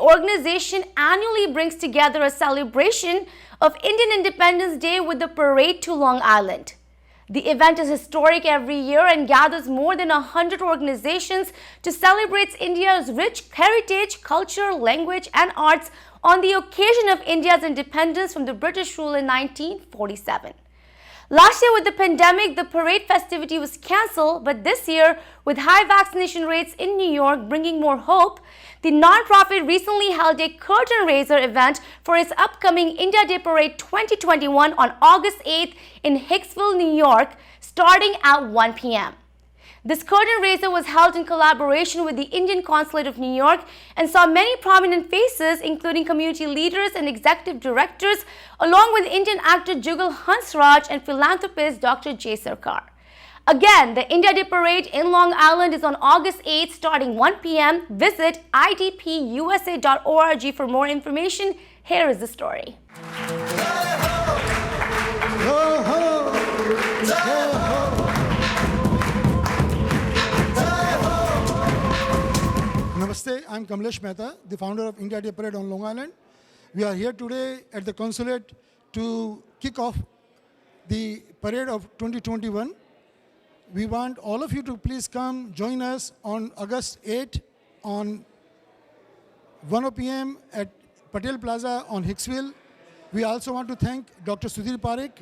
organization annually brings together a celebration of Indian Independence Day with the parade to Long Island. The event is historic every year and gathers more than 100 organizations to celebrate India's rich heritage, culture, language, and arts on the occasion of India's independence from the British rule in 1947. Last year with the pandemic, the parade festivity was cancelled, but this year, with high vaccination rates in New York bringing more hope, the nonprofit recently held a curtain raiser event for its upcoming India Day Parade 2021 on August 8th in Hicksville, New York, starting at 1 p.m. This curtain raiser was held in collaboration with the Indian Consulate of New York and saw many prominent faces, including community leaders and executive directors, along with Indian actor Jugal Hansraj and philanthropist Dr. Jay Sarkar. Again, the India Day Parade in Long Island is on August 8th, starting 1 p.m. Visit idpusa.org for more information. Here is the story. Namaste, I'm Kamlesh Mehta, the founder of India Day Parade on Long Island. We are here today at the consulate to kick off the parade of 2021. We want all of you to please come join us on August 8 on 1 p.m. at Patel Plaza on Hicksville. We also want to thank Dr. Sudhir Parekh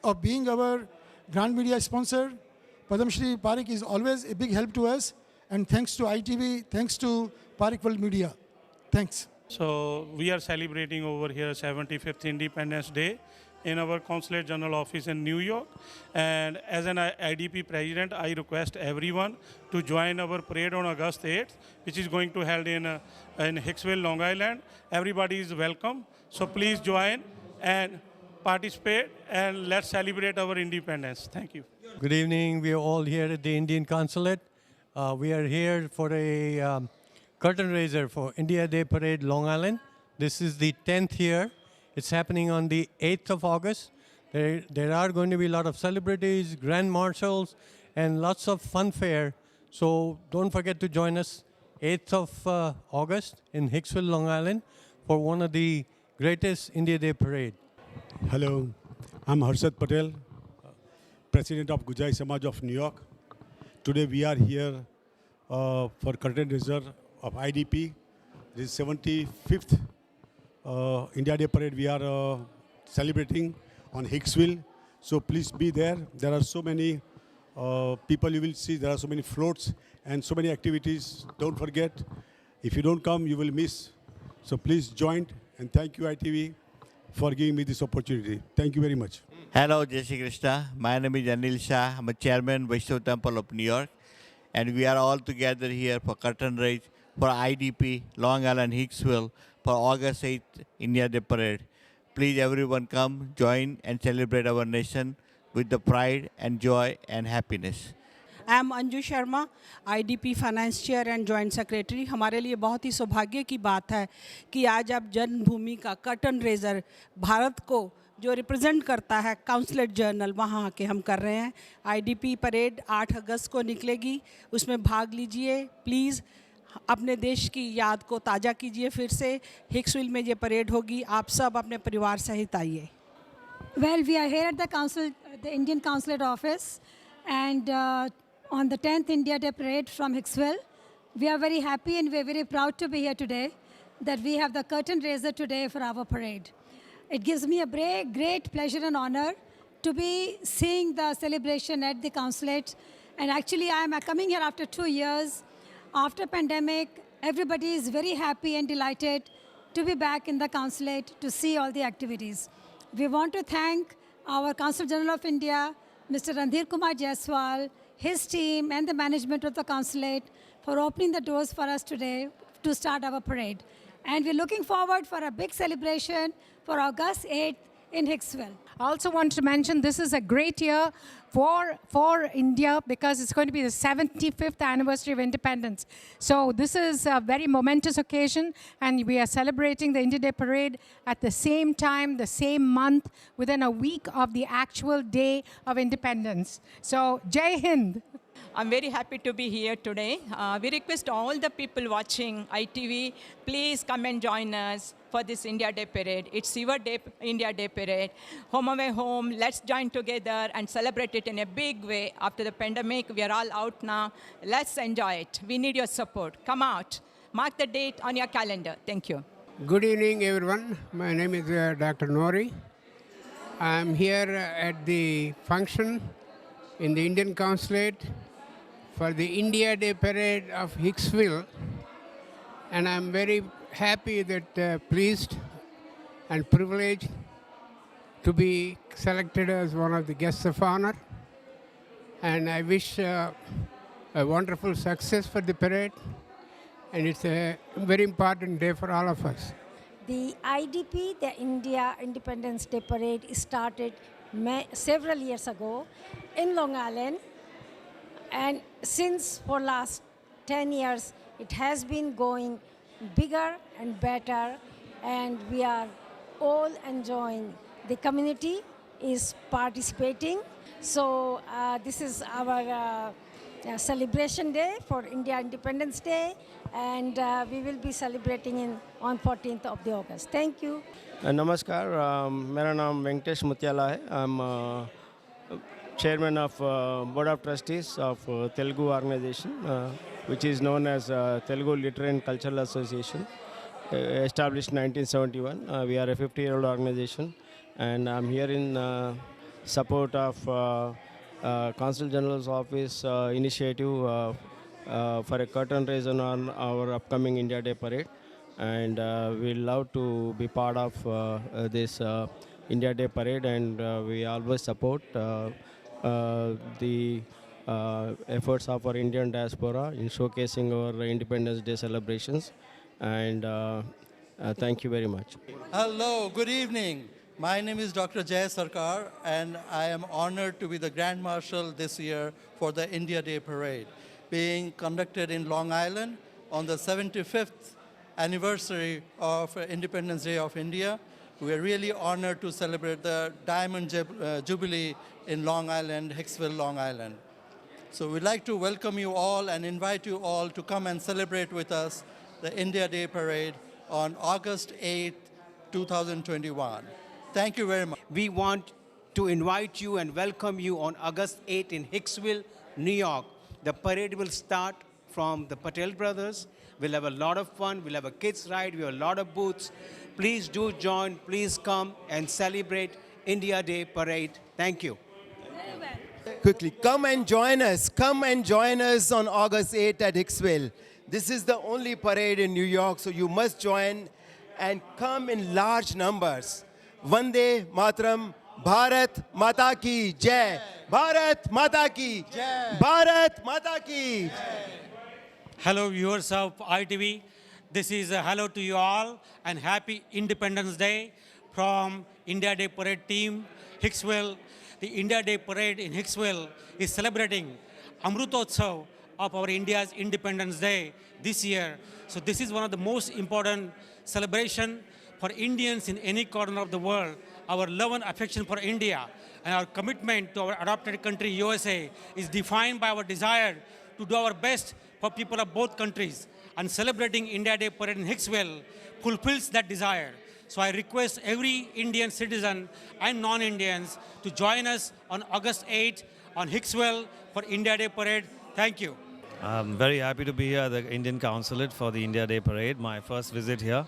of being our Grand Media sponsor. Padam Shri Parekh is always a big help to us. And thanks to ITV, thanks to Parekh World Media. Thanks. So we are celebrating over here 75th Independence Day in our Consulate General Office in New York. And as an IDP president, I request everyone to join our parade on August 8th, which is going to held in Hicksville, Long Island. Everybody is welcome. So please join and participate and let's celebrate our independence. Thank you. Good evening. We are all here at the Indian Consulate. We are here for a curtain raiser for India Day Parade, Long Island. This is the 10th year. It's happening on the 8th of August. There are going to be a lot of celebrities, grand marshals, and lots of funfair. So don't forget to join us 8th of August in Hicksville, Long Island for one of the greatest India Day Parade. Hello, I'm Harshad Patel, President of Gujai Samaj of New York. Today we are here for curtain raiser of IDP. This is 75th India Day Parade we are celebrating on Hicksville. So please be there. There are so many people you will see. There are so many floats and so many activities. Don't forget, if you don't come, you will miss. So please join and thank you ITV for giving me this opportunity. Thank you very much. Hello, Jai Shri Krishna. My name is Anil Shah. I'm a chairman, Vaishnav Temple of New York. And we are all together here for curtain raise for IDP, Long Island, Hicksville, for August 8th, India Day Parade. Please everyone come, join and celebrate our nation with the pride and joy and happiness. I am Anju Sharma IDP finance chair and joint secretary. हमारे लिए बहुत ही सौभाग्य की बात है कि आज आप जन्मभूमि का कर्टन रेजर भारत को जो रिप्रेजेंट करता है काउंसलेट जर्नल वहाँ आके हम कर रहे हैं। आईडीपी परेड 8 अगस्त को निकलेगी, उसमें भाग लीजिए प्लीज़। अपने देश की याद को ताज़ा कीजिए फिर से। हिक्सविल में ये परेड होगी, आप सब अपने परिवार सहित आइए। Well, we are here at the council, the Indian Consulate office, and on the 10th India Day Parade from Hicksville. We are very happy and we are very proud to be here today, that we have the curtain raiser today for our parade. It gives me a great pleasure and honor to be seeing the celebration at the consulate. And actually, I am coming here after 2 years. After pandemic, everybody is very happy and delighted to be back in the consulate to see all the activities. We want to thank our Consul General of India, Mr. Randhir Kumar Jaiswal, his team and the management of the consulate for opening the doors for us today to start our parade. And we're looking forward for a big celebration for August 8th in Hicksville. I also want to mention this is a great year for India because it's going to be the 75th anniversary of independence. So this is a very momentous occasion, and we are celebrating the India Day Parade at the same time, the same month, within a week of the actual day of independence. So Jai Hind. I'm very happy to be here today. We request all the people watching ITV, please come and join us for this India Day Parade. It's your day, India Day Parade. Home away home, let's join together and celebrate it in a big way. After the pandemic, we are all out now. Let's enjoy it. We need your support. Come out. Mark the date on your calendar. Thank you. Good evening, everyone. My name is Dr. Nori. I'm here at the function in the Indian Consulate for the India Day Parade of Hicksville. And I'm very happy that pleased and privileged to be selected as one of the guests of honor. And I wish a wonderful success for the parade. And it's a very important day for all of us. The IDP, the India Independence Day Parade, started several years ago in Long Island. And since for last 10 years, it has been going bigger and better. And we are all enjoying. The community is participating. So this is our celebration day for India Independence Day, and we will be celebrating on 14th of the August. Thank you. नमस्कार, मेरा नाम वेंकटेश मुत्याला है. I'm chairman of board of trustees of Telugu organization, which is known as Telugu Literary and Cultural Association, established 1971. We are a 50-year-old organization, and I'm here in support of Consul General's Office initiative for a curtain raise on our upcoming India Day Parade. And we love to be part of this India Day Parade, and we always support the efforts of our Indian diaspora in showcasing our Independence Day celebrations. And thank you very much. Hello, good evening. My name is Dr. Jay Sarkar, and I am honored to be the Grand Marshal this year for the India Day Parade, being conducted in Long Island on the 75th anniversary of Independence Day of India. We are really honored to celebrate the Diamond Jubilee in Long Island, Hicksville, Long Island. So we'd like to welcome you all and invite you all to come and celebrate with us the India Day Parade on August 8th, 2021. Thank you very much. We want to invite you and welcome you on August 8th in Hicksville, New York. The parade will start from the Patel brothers. We'll have a lot of fun. We'll have a kids ride. We have a lot of booths. Please do join. Please come and celebrate India Day Parade. Thank you. Quickly, come and join us. Come and join us on August 8th at Hicksville. This is the only parade in New York, so you must join and come in large numbers. Vande Mataram, Bharat Mata Ki Jai. Bharat Mata Ki Jai. Bharat Mata Ki Jai. Hello viewers of ITV. This is a hello to you all and happy Independence Day from India Day Parade team, Hicksville. The India Day Parade in Hicksville is celebrating Amrutotsav of our India's Independence Day this year. So this is one of the most important celebration for Indians in any corner of the world. Our love and affection for India and our commitment to our adopted country, USA, is defined by our desire to do our best for people of both countries. And celebrating India Day Parade in Hicksville fulfills that desire. So I request every Indian citizen and non-Indians to join us on August 8th on Hicksville for India Day Parade. Thank you. I'm very happy to be here at the Indian Consulate for the India Day Parade, my first visit here.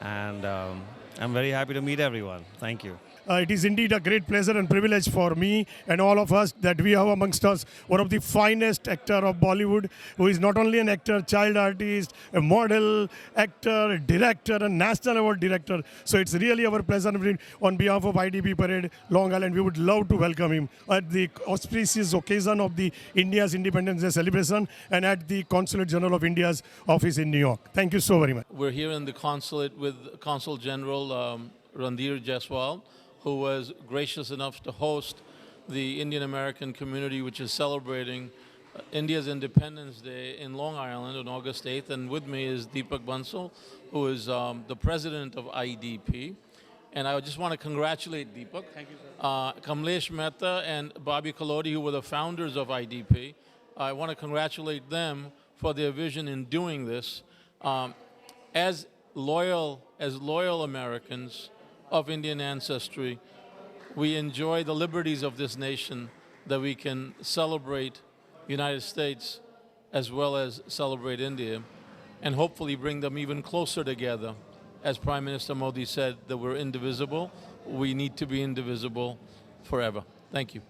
And I'm very happy to meet everyone. Thank you. It is indeed a great pleasure and privilege for me and all of us that we have amongst us one of the finest actor of Bollywood, who is not only an actor, child artist, a model, actor, director, and national award director. So it's really our pleasure on behalf of IDP Parade, Long Island. We would love to welcome him at the auspicious occasion of the India's Independence Day celebration and at the Consulate General of India's office in New York. Thank you so very much. We're here in the consulate with Consul General Randhir Jaiswal, who was gracious enough to host the Indian American community, which is celebrating India's Independence Day in Long Island on August 8th. And with me is Deepak Bansal, who is the president of IDP. And I just want to congratulate Deepak. Thank you, sir. Kamlesh Mehta and Bobby Kalodi, who were the founders of IDP, I want to congratulate them for their vision in doing this. As loyal Americans of Indian ancestry, we enjoy the liberties of this nation, that we can celebrate United States as well as celebrate India, and hopefully bring them even closer together. As Prime Minister Modi said, that we're indivisible. We need to be indivisible forever. Thank you.